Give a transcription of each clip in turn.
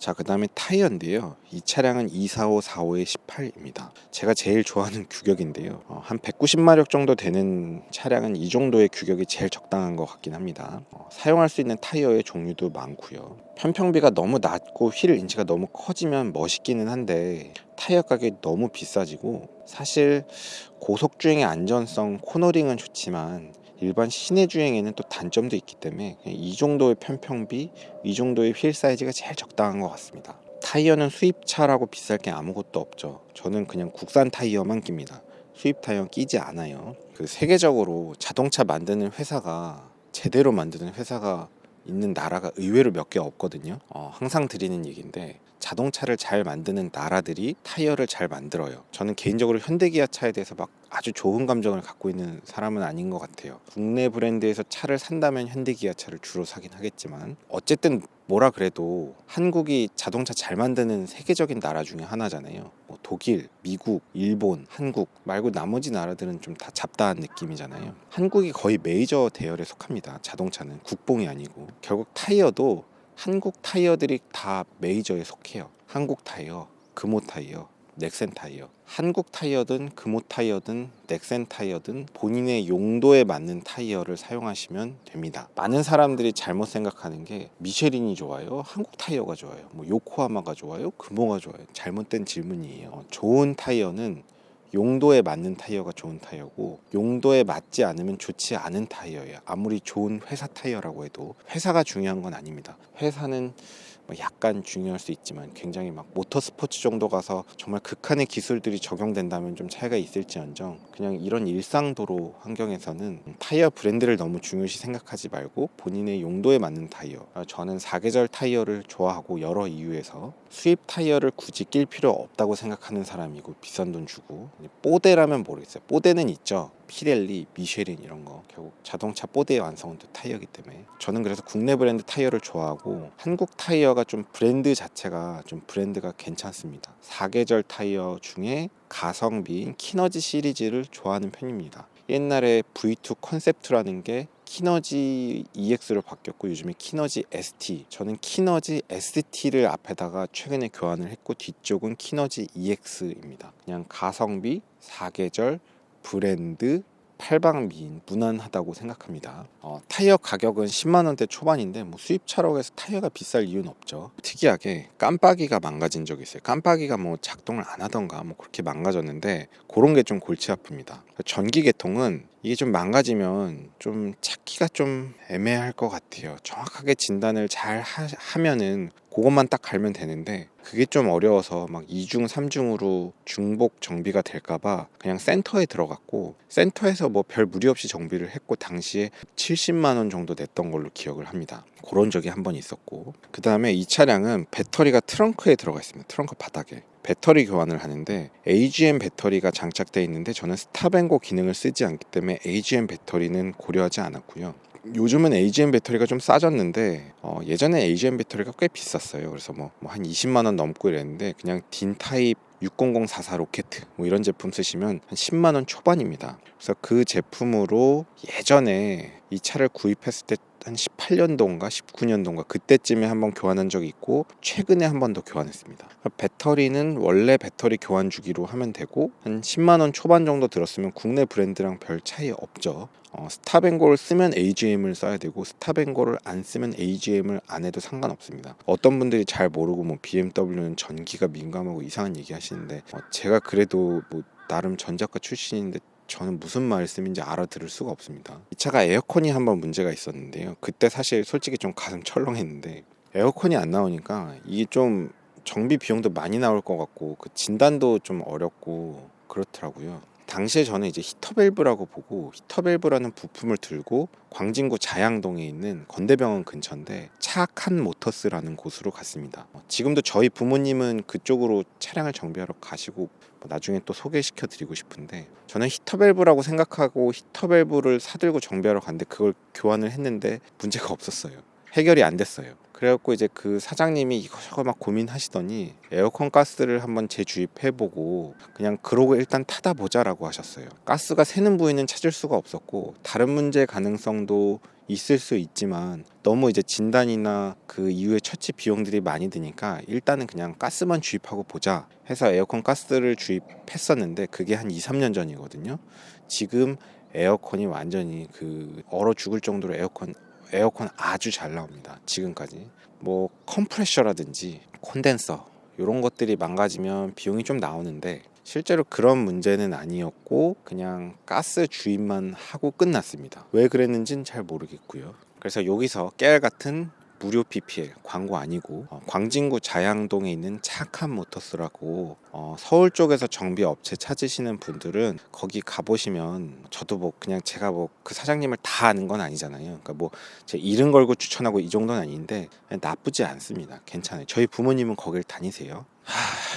자, 그 다음에 타이어인데요. 이 차량은 245-45의 18입니다. 제가 제일 좋아하는 규격인데요. 한 190마력 정도 되는 차량은 이 정도의 규격이 제일 적당한 것 같긴 합니다. 사용할 수 있는 타이어의 종류도 많고요. 편평비가 너무 낮고 휠 인치가 너무 커지면 멋있기는 한데 타이어 가격이 너무 비싸지고, 사실 고속주행의 안전성, 코너링은 좋지만 일반 시내 주행에는 또 단점도 있기 때문에 이 정도의 편평비, 이 정도의 휠 사이즈가 제일 적당한 것 같습니다. 타이어는 수입차라고 비쌀 게 아무것도 없죠. 저는 그냥 국산 타이어만 낍니다. 수입 타이어 끼지 않아요. 그 세계적으로 자동차 만드는 회사가, 제대로 만드는 회사가 있는 나라가 의외로 몇 개 없거든요. 항상 드리는 얘기인데, 자동차를 잘 만드는 나라들이 타이어를 잘 만들어요. 저는 개인적으로 현대기아차에 대해서 막 아주 좋은 감정을 갖고 있는 사람은 아닌 것 같아요. 국내 브랜드에서 차를 산다면 현대기아차를 주로 사긴 하겠지만, 어쨌든 뭐라 그래도 한국이 자동차 잘 만드는 세계적인 나라 중에 하나잖아요. 뭐 독일, 미국, 일본, 한국 말고 나머지 나라들은 좀 다 잡다한 느낌이잖아요. 한국이 거의 메이저 대열에 속합니다. 자동차는 국뽕이 아니고. 결국 타이어도 한국 타이어들이 다 메이저에 속해요. 한국 타이어, 금호 타이어, 넥센 타이어. 한국 타이어든 금호 타이어든 넥센 타이어든 본인의 용도에 맞는 타이어를 사용하시면 됩니다. 많은 사람들이 잘못 생각하는 게 미쉐린이 좋아요, 한국 타이어가 좋아요, 뭐 요코하마가 좋아요, 금호가 좋아요. 잘못된 질문이에요. 좋은 타이어는 용도에 맞는 타이어가 좋은 타이어고, 용도에 맞지 않으면 좋지 않은 타이어예요. 아무리 좋은 회사 타이어라고 해도 회사가 중요한 건 아닙니다. 회사는 약간 중요할 수 있지만, 굉장히 막 모터스포츠 정도 가서 정말 극한의 기술들이 적용된다면 좀 차이가 있을지언정, 그냥 이런 일상도로 환경에서는 타이어 브랜드를 너무 중요시 생각하지 말고 본인의 용도에 맞는 타이어. 저는 사계절 타이어를 좋아하고, 여러 이유에서 수입 타이어를 굳이 낄 필요 없다고 생각하는 사람이고, 비싼 돈 주고. 뽀대라면 모르겠어요. 뽀대는 있죠. 피렐리, 미쉐린 이런 거. 결국 자동차 뽀대의 완성은 또 타이어이기 때문에, 저는 그래서 국내 브랜드 타이어를 좋아하고, 한국 타이어가 좀 브랜드 자체가 좀 브랜드가 괜찮습니다. 사계절 타이어 중에 가성비인 키너지 시리즈를 좋아하는 편입니다. 옛날에 V2 컨셉트라는 게 키너지 EX로 바뀌었고, 요즘에 키너지 ST. 저는 키너지 ST를 앞에다가 최근에 교환을 했고, 뒤쪽은 키너지 EX입니다. 그냥 가성비, 사계절, 브랜드, 팔방미인, 무난하다고 생각합니다. 타이어 가격은 10만원대 초반인데, 뭐 수입차라고 해서 타이어가 비쌀 이유는 없죠. 특이하게 깜빡이가 망가진 적이 있어요. 깜빡이가 뭐 작동을 안 하던가 뭐 그렇게 망가졌는데, 그런 게 좀 골치 아픕니다. 전기 계통은 이게 좀 망가지면 좀 찾기가 좀 애매할 것 같아요. 정확하게 진단을 잘 하면은 그것만 딱 갈면 되는데, 그게 좀 어려워서 막 2중 3중으로 중복 정비가 될까봐 그냥 센터에 들어갔고, 센터에서 뭐 별 무리 없이 정비를 했고, 당시에 70만원 정도 냈던 걸로 기억을 합니다. 그런 적이 한 번 있었고, 그 다음에 이 차량은 배터리가 트렁크에 들어가 있습니다. 트렁크 바닥에 배터리 교환을 하는데, AGM 배터리가 장착되어 있는데, 저는 스탑앤고 기능을 쓰지 않기 때문에 AGM 배터리는 고려하지 않았고요. 요즘은 AGM 배터리가 좀 싸졌는데, 예전에 AGM 배터리가 꽤 비쌌어요. 그래서 뭐 한 20만원 넘고 이랬는데, 그냥 딘 타입 60044 로켓 뭐 이런 제품 쓰시면 한 10만원 초반입니다. 그래서 그 제품으로 예전에 이 차를 구입했을 때 한 18년도인가 19년도인가 그때쯤에 한번 교환한 적이 있고, 최근에 한 번 더 교환했습니다. 배터리는 원래 배터리 교환 주기로 하면 되고, 한 10만원 초반 정도 들었으면 국내 브랜드랑 별 차이 없죠. 스탑앤고를 쓰면 AGM을 써야 되고, 스탑앤고를 안 쓰면 AGM을 안 해도 상관없습니다. 어떤 분들이 잘 모르고 뭐 BMW는 전기가 민감하고 이상한 얘기 하시는데, 제가 그래도 뭐 나름 전작가 출신인데 저는 무슨 말씀인지 알아들을 수가 없습니다. 이 차가 에어컨이 한번 문제가 있었는데요. 그때 사실 솔직히 좀 가슴 철렁했는데, 에어컨이 안 나오니까 이게 좀 정비 비용도 많이 나올 것 같고, 그 진단도 좀 어렵고 그렇더라고요. 당시에 저는 이제 히터밸브라고 보고, 히터밸브라는 부품을 들고 광진구 자양동에 있는 건대병원 근처인데 차악한 모터스라는 곳으로 갔습니다. 지금도 저희 부모님은 그쪽으로 차량을 정비하러 가시고, 나중에 또 소개시켜 드리고 싶은데, 저는 히터밸브라고 생각하고 히터밸브를 사들고 정비하러 갔는데, 그걸 교환을 했는데 문제가 없었어요. 해결이 안 됐어요. 그래갖고 이제 그 사장님이 이거저거 막 고민하시더니 에어컨 가스를 한번 재주입해보고 그냥 그러고 일단 타다 보자라고 하셨어요. 가스가 새는 부위는 찾을 수가 없었고 다른 문제 가능성도 있을 수 있지만 너무 이제 진단이나 그 이후에 처치 비용들이 많이 드니까 일단은 그냥 가스만 주입하고 보자 해서 에어컨 가스를 주입했었는데 그게 한 2, 3년 전이거든요. 지금 에어컨이 완전히 그 얼어 죽을 정도로 에어컨 아주 잘 나옵니다. 지금까지 뭐 컴프레셔라든지 콘덴서 이런 것들이 망가지면 비용이 좀 나오는데 실제로 그런 문제는 아니었고 그냥 가스 주입만 하고 끝났습니다. 왜 그랬는지는 잘 모르겠고요. 그래서 여기서 깨알 같은 무료 PPL 광고 아니고 광진구 자양동에 있는 착한 모터스라고 서울 쪽에서 정비 업체 찾으시는 분들은 거기 가보시면 저도 뭐 그냥 제가 뭐 그 사장님을 다 아는 건 아니잖아요. 그러니까 뭐 제 이름 걸고 추천하고 이 정도는 아닌데 나쁘지 않습니다. 괜찮아요. 저희 부모님은 거길 다니세요.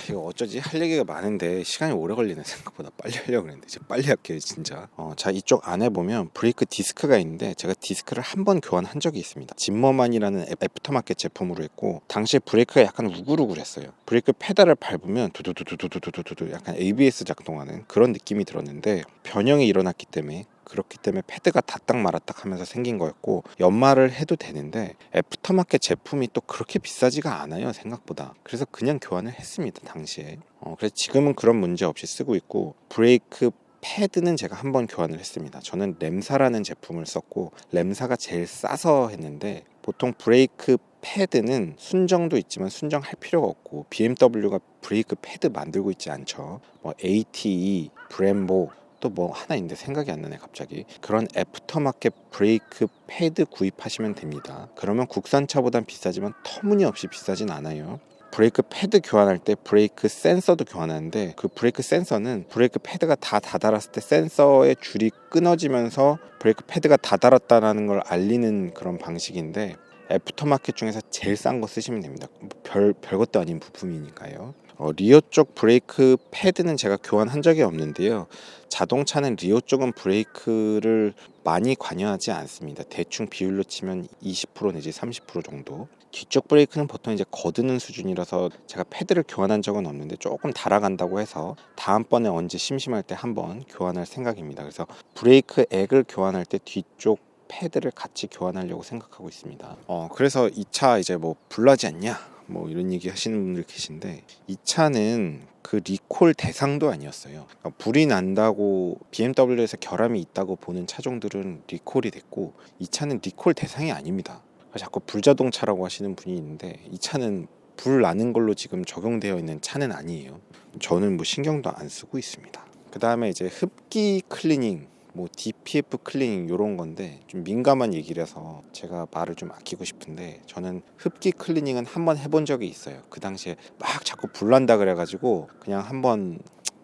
이거 어쩌지 할 얘기가 많은데 시간이 오래 걸리네. 생각보다 빨리 하려고 그랬는데 이제 빨리 할게요 진짜. 자 이쪽 안에 보면 브레이크 디스크가 있는데 제가 디스크를 한 번 교환한 적이 있습니다. 짐머만이라는 애프터마켓 제품으로 했고 당시에 브레이크가 약간 우글우글했어요. 브레이크 페달을 밟으면 두두두두두두두두 약간 ABS 작동하는 그런 느낌이 들었는데 변형이 일어났기 때문에 그렇기 때문에 패드가 닿딱 말았딱 하면서 생긴 거였고 연마를 해도 되는데 애프터마켓 제품이 또 그렇게 비싸지가 않아요 생각보다. 그래서 그냥 교환을 했습니다 당시에. 그래서 지금은 그런 문제 없이 쓰고 있고 브레이크 패드는 제가 한번 교환을 했습니다. 저는 램사라는 제품을 썼고 램사가 제일 싸서 했는데 보통 브레이크 패드는 순정도 있지만 순정할 필요가 없고 BMW가 브레이크 패드 만들고 있지 않죠. 뭐 ATE, 브렘보 또 뭐 하나 있는데 생각이 안 나네 갑자기. 그런 애프터마켓 브레이크 패드 구입하시면 됩니다. 그러면 국산차보단 비싸지만 터무니없이 비싸진 않아요. 브레이크 패드 교환할 때 브레이크 센서도 교환하는데 그 브레이크 센서는 브레이크 패드가 다 닫았을 때 센서의 줄이 끊어지면서 브레이크 패드가 닫았다는 걸 알리는 그런 방식인데 애프터마켓 중에서 제일 싼 거 쓰시면 됩니다. 별것도 아닌 부품이니까요. 리어 쪽 브레이크 패드는 제가 교환한 적이 없는데요. 자동차는 리어 쪽은 브레이크를 많이 관여하지 않습니다. 대충 비율로 치면 20% 내지 30% 정도. 뒤쪽 브레이크는 보통 이제 거드는 수준이라서 제가 패드를 교환한 적은 없는데 조금 달아간다고 해서 다음번에 언제 심심할 때 한번 교환할 생각입니다. 그래서 브레이크 액을 교환할 때 뒤쪽 패드를 같이 교환하려고 생각하고 있습니다. 그래서 이 차 이제 뭐 불나지 않냐? 뭐 이런 얘기 하시는 분들 계신데 이 차는 그 리콜 대상도 아니었어요. 그러니까 불이 난다고 BMW에서 결함이 있다고 보는 차종들은 리콜이 됐고 이 차는 리콜 대상이 아닙니다. 자꾸 불자동차라고 하시는 분이 있는데 이 차는 불 나는 걸로 지금 적용되어 있는 차는 아니에요. 저는 뭐 신경도 안 쓰고 있습니다. 그 다음에 이제 흡기 클리닝 뭐 DPF 클리닝 이런 건데 좀 민감한 얘기라서 제가 말을 좀 아끼고 싶은데 저는 흡기 클리닝은 한번 해본 적이 있어요. 그 당시에 막 자꾸 불난다 그래가지고 그냥 한번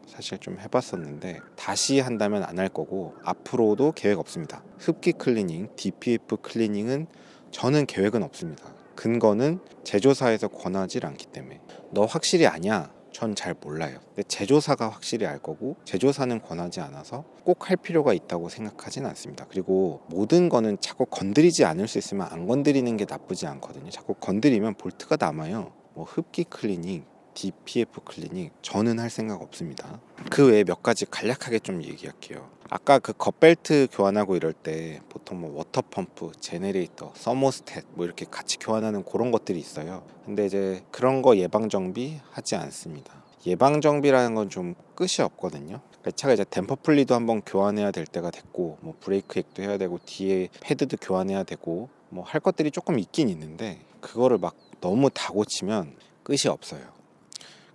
사실 좀 해봤었는데 다시 한다면 안 할 거고 앞으로도 계획 없습니다. 흡기 클리닝, DPF 클리닝은 저는 계획은 없습니다. 근거는 제조사에서 권하지 않기 때문에. 너 확실히 아냐? 전 잘 몰라요. 근데 제조사가 확실히 알 거고 제조사는 권하지 않아서 꼭 할 필요가 있다고 생각하진 않습니다. 그리고 모든 거는 자꾸 건드리지 않을 수 있으면 안 건드리는 게 나쁘지 않거든요. 자꾸 건드리면 볼트가 남아요. 뭐 흡기 클리닝, DPF 클리닝 저는 할 생각 없습니다. 그 외에 몇 가지 간략하게 좀 얘기할게요. 아까 그 겉벨트 교환하고 이럴 때 보통 뭐 워터펌프, 제네레이터, 서모스탯 뭐 이렇게 같이 교환하는 그런 것들이 있어요. 근데 이제 그런 거 예방 정비 하지 않습니다. 예방 정비라는 건 좀 끝이 없거든요. 차가 이제 댐퍼 플리도 한번 교환해야 될 때가 됐고 뭐 브레이크 액도 해야 되고 뒤에 패드도 교환해야 되고 뭐 할 것들이 조금 있긴 있는데 그거를 막 너무 다 고치면 끝이 없어요.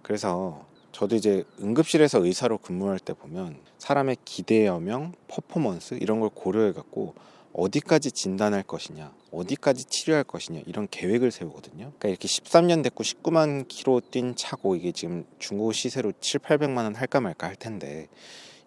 그래서 저도 이제 응급실에서 의사로 근무할 때 보면 사람의 기대여명, 퍼포먼스 이런 걸 고려해 갖고 어디까지 진단할 것이냐, 어디까지 치료할 것이냐 이런 계획을 세우거든요. 그러니까 이렇게 13년 됐고 19만 킬로 뛴 차고 이게 지금 중고 시세로 7, 800만 원 할까 말까 할 텐데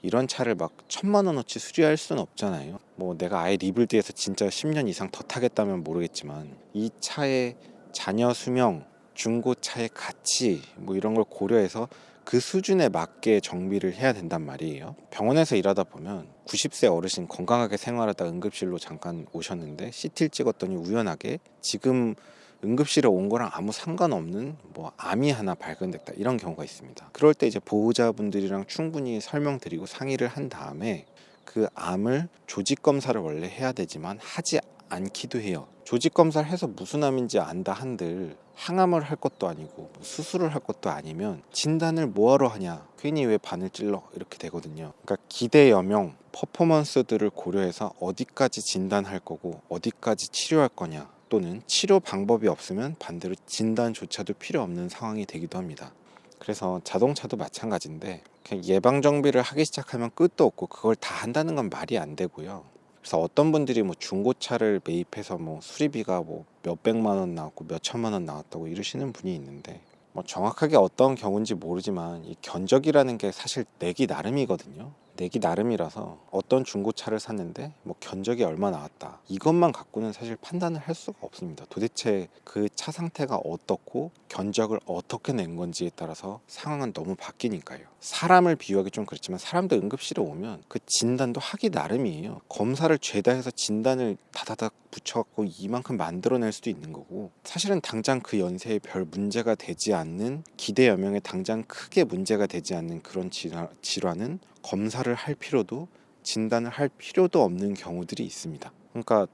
이런 차를 막 1000만 원어치 수리할 수는 없잖아요. 뭐 내가 아예 리빌드해서 진짜 10년 이상 더 타겠다면 모르겠지만 이 차의 잔여 수명, 중고차의 가치 뭐 이런 걸 고려해서 그 수준에 맞게 정비를 해야 된단 말이에요. 병원에서 일하다 보면 90세 어르신 건강하게 생활하다 응급실로 잠깐 오셨는데 CT를 찍었더니 우연하게 지금 응급실에 온 거랑 아무 상관없는 뭐 암이 하나 발견됐다, 이런 경우가 있습니다. 그럴 때 이제 보호자분들이랑 충분히 설명드리고 상의를 한 다음에 그 암을 조직 검사를 원래 해야 되지만 하지 않기도 해요. 조직 검사를 해서 무슨 암인지 안다 한들 항암을 할 것도 아니고 뭐 수술을 할 것도 아니면 진단을 뭐하러 하냐, 괜히 왜 바늘 찔러, 이렇게 되거든요. 그러니까 기대 여명 퍼포먼스들을 고려해서 어디까지 진단할 거고 어디까지 치료할 거냐, 또는 치료 방법이 없으면 반대로 진단조차도 필요 없는 상황이 되기도 합니다. 그래서 자동차도 마찬가지인데 그냥 예방 정비를 하기 시작하면 끝도 없고 그걸 다 한다는 건 말이 안 되고요. 그래서 어떤 분들이 뭐 중고차를 매입해서 뭐 수리비가 뭐 몇백만 원 나왔고 몇천만 원 나왔다고 이러시는 분이 있는데, 뭐 정확하게 어떤 경우인지 모르지만 이 견적이라는 게 사실 내기 나름이거든요. 내기 나름이라서 어떤 중고차를 샀는데 뭐 견적이 얼마 나왔다, 이것만 갖고는 사실 판단을 할 수가 없습니다. 도대체 그 차 상태가 어떻고 견적을 어떻게 낸 건지에 따라서 상황은 너무 바뀌니까요. 사람을 비유하기 좀 그렇지만 사람도 응급실에 오면 그 진단도 하기 나름이에요. 검사를 죄다 해서 진단을 다다닥 붙여갖고 이만큼 만들어낼 수도 있는 거고, 사실은 당장 그 연세에 별 문제가 되지 않는, 기대 여명에 당장 크게 문제가 되지 않는 그런 질환은 검사를 할 필요도 진단을 할 필요도 없는 경우들이 있습니다. 그러니까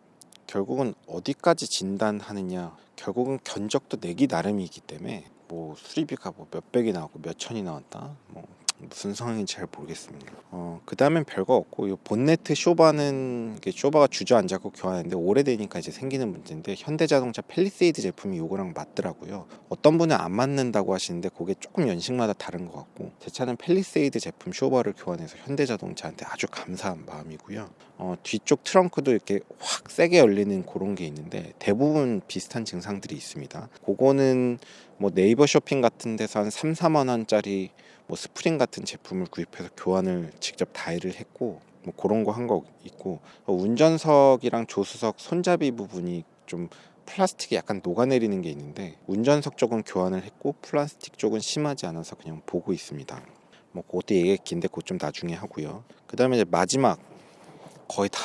결국은 어디까지 진단하느냐, 결국은 견적도 내기 나름이기 때문에 뭐 수리비가 뭐 몇백이 나왔고 몇천이 나왔다, 뭐 무슨 상황인지 잘 모르겠습니다. 그 다음엔 별거 없고, 이 본네트 쇼바는 이게 쇼바가 주저앉았고 교환했는데 오래되니까 이제 생기는 문제인데, 현대자동차 팰리세이드 제품이 요거랑 맞더라고요. 어떤 분은 안 맞는다고 하시는데 그게 조금 연식마다 다른 것 같고, 제 차는 팰리세이드 제품 쇼바를 교환해서 현대자동차한테 아주 감사한 마음이고요. 뒤쪽 트렁크도 이렇게 확 세게 열리는 그런 게 있는데 대부분 비슷한 증상들이 있습니다. 그거는 뭐 네이버 쇼핑 같은 데서 한 3, 4만 원짜리 뭐 스프링 같은 제품을 구입해서 교환을 직접 다이를 했고, 뭐 그런 거 한 거 있고, 운전석이랑 조수석 손잡이 부분이 좀 플라스틱이 약간 녹아내리는 게 있는데 운전석 쪽은 교환을 했고 플라스틱 쪽은 심하지 않아서 그냥 보고 있습니다. 뭐 그것도 얘기 긴데 그것 좀 나중에 하고요. 그 다음에 이제 마지막 거의 다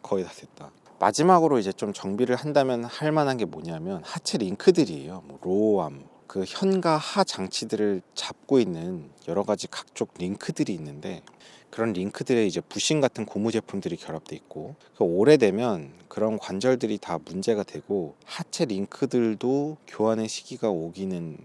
거의 다 됐다. 마지막으로 이제 좀 정비를 한다면 할 만한 게 뭐냐면 하체 링크들이에요. 뭐 로우암, 그 현과 하 장치들을 잡고 있는 여러 가지 각종 링크들이 있는데, 그런 링크들에 이제 부신 같은 고무 제품들이 결합돼 있고, 오래되면 그런 관절들이 다 문제가 되고 하체 링크들도 교환의 시기가 오기는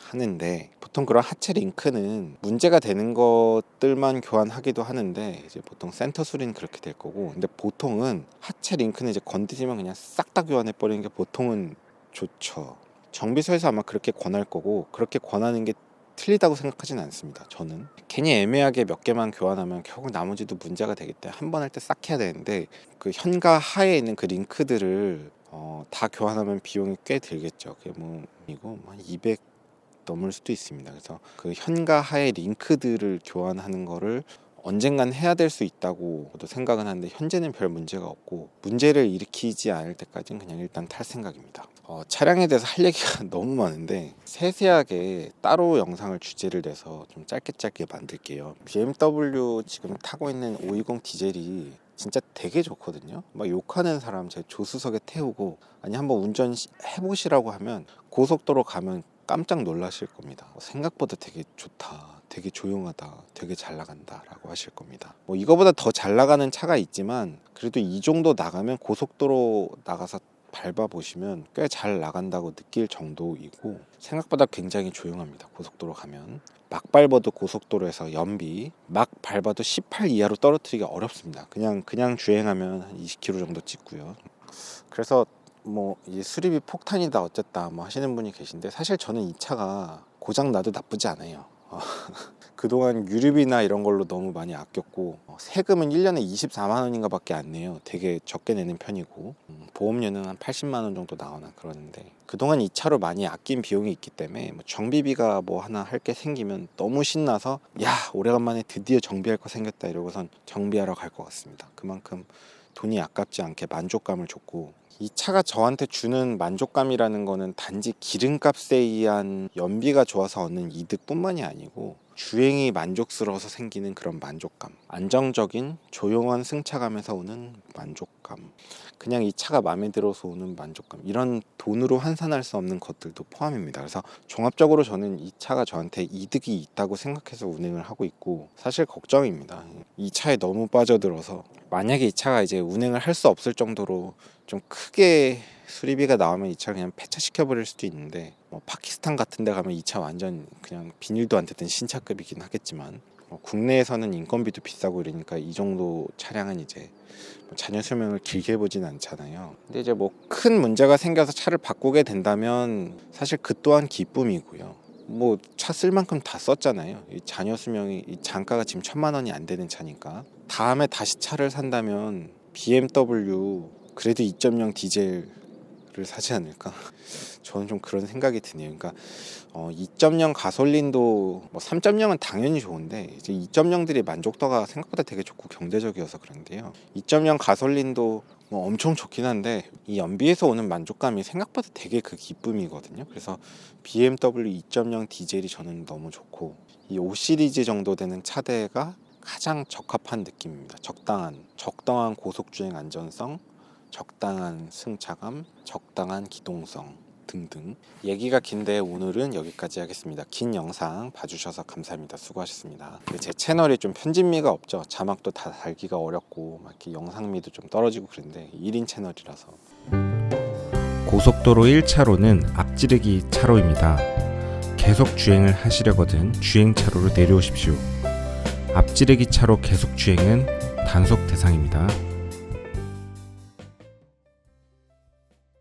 하는데 보통 그런 하체 링크는 문제가 되는 것들만 교환하기도 하는데 이제 보통 센터 수리는 그렇게 될 거고, 근데 보통은 하체 링크는 이제 건드리면 그냥 싹 다 교환해 버리는 게 보통은 좋죠. 정비소에서 아마 그렇게 권할 거고, 그렇게 권하는 게 틀리다고 생각하진 않습니다. 저는 괜히 애매하게 몇 개만 교환하면 결국 나머지도 문제가 되기 때문에 한 번 할 때 싹 해야 되는데, 그 현과 하에 있는 그 링크들을 다 교환하면 비용이 꽤 들겠죠. 그게 뭐 이거 한 200 넘을 수도 있습니다. 그래서 그 현과 하의 링크들을 교환하는 거를 언젠간 해야 될 수 있다고도 생각은 하는데 현재는 별 문제가 없고, 문제를 일으키지 않을 때까지는 그냥 일단 탈 생각입니다. 차량에 대해서 할 얘기가 너무 많은데 세세하게 따로 영상을 주제를 내서 좀 짧게 만들게요. BMW 지금 타고 있는 520 디젤이 진짜 되게 좋거든요. 막 욕하는 사람 제 조수석에 태우고, 아니 한번 운전 해보시라고 하면 고속도로 가면 깜짝 놀라실 겁니다. 생각보다 되게 좋다, 되게 조용하다, 되게 잘 나간다 라고 하실 겁니다. 뭐 이거보다 더 잘 나가는 차가 있지만 그래도 이 정도 나가면 고속도로 나가서 밟아보시면 꽤 잘 나간다고 느낄 정도이고, 생각보다 굉장히 조용합니다. 고속도로 가면 막 밟아도 고속도로에서 연비 막 밟아도 18 이하로 떨어뜨리기가 어렵습니다. 그냥 주행하면 한 20km 정도 찍고요. 그래서 뭐 이 수리비 폭탄이다 어쨌다 뭐 하시는 분이 계신데, 사실 저는 이 차가 고장 나도 나쁘지 않아요. 그동안 유류비나 이런 걸로 너무 많이 아꼈고, 세금은 1년에 24만 원인가 밖에 안 내요. 되게 적게 내는 편이고, 보험료는 한 80만 원 정도 나오나 그러는데, 그동안 이 차로 많이 아낀 비용이 있기 때문에 뭐 정비비가 뭐 하나 할 게 생기면 너무 신나서 야 오래간만에 드디어 정비할 거 생겼다 이러고선 정비하러 갈 것 같습니다. 그만큼 돈이 아깝지 않게 만족감을 줬고, 이 차가 저한테 주는 만족감이라는 거는 단지 기름값에 의한 연비가 좋아서 얻는 이득뿐만이 아니고 주행이 만족스러워서 생기는 그런 만족감, 안정적인 조용한 승차감에서 오는 만족감, 그냥 이 차가 마음에 들어서 오는 만족감, 이런 돈으로 환산할 수 없는 것들도 포함입니다. 그래서 종합적으로 저는 이 차가 저한테 이득이 있다고 생각해서 운행을 하고 있고, 사실 걱정입니다. 이 차에 너무 빠져들어서 만약에 이 차가 이제 운행을 할 수 없을 정도로 좀 크게 수리비가 나오면 이 차를 그냥 폐차시켜 버릴 수도 있는데, 파키스탄 같은 데 가면 이 차 완전 그냥 비닐도 안 뜯은 신차급이긴 하겠지만, 국내에서는 인건비도 비싸고 이러니까 이 정도 차량은 이제 잔여 수명을 길게 보진 않잖아요. 근데 이제 큰 문제가 생겨서 차를 바꾸게 된다면 사실 그 또한 기쁨이고요. 차 쓸 만큼 다 썼잖아요. 이 잔여 수명이, 이 잔가가 지금 1,000만 원이 안 되는 차니까 다음에 다시 차를 산다면 BMW 그래도 2.0 디젤을 사지 않을까? 저는 좀 그런 생각이 드네요. 그러니까 2.0 가솔린도 3.0은 당연히 좋은데 이제 2.0들이 만족도가 생각보다 되게 좋고 경제적이어서 그런데요. 2.0 가솔린도 엄청 좋긴 한데 이 연비에서 오는 만족감이 생각보다 되게 그 기쁨이거든요. 그래서 BMW 2.0 디젤이 저는 너무 좋고, 이 5 시리즈 정도 되는 차대가 가장 적합한 느낌입니다. 적당한 고속주행 안전성, 적당한 승차감, 적당한 기동성 등등. 얘기가 긴데 오늘은 여기까지 하겠습니다. 긴 영상 봐주셔서 감사합니다. 수고하셨습니다. 제 채널이 좀 편집미가 없죠. 자막도 다 달기가 어렵고 막 이렇게 영상미도 좀 떨어지고 그런데 1인 채널이라서. 고속도로 1차로는 앞지르기 차로입니다. 계속 주행을 하시려거든 주행차로로 내려오십시오. 앞지르기 차로 계속 주행은 단속 대상입니다.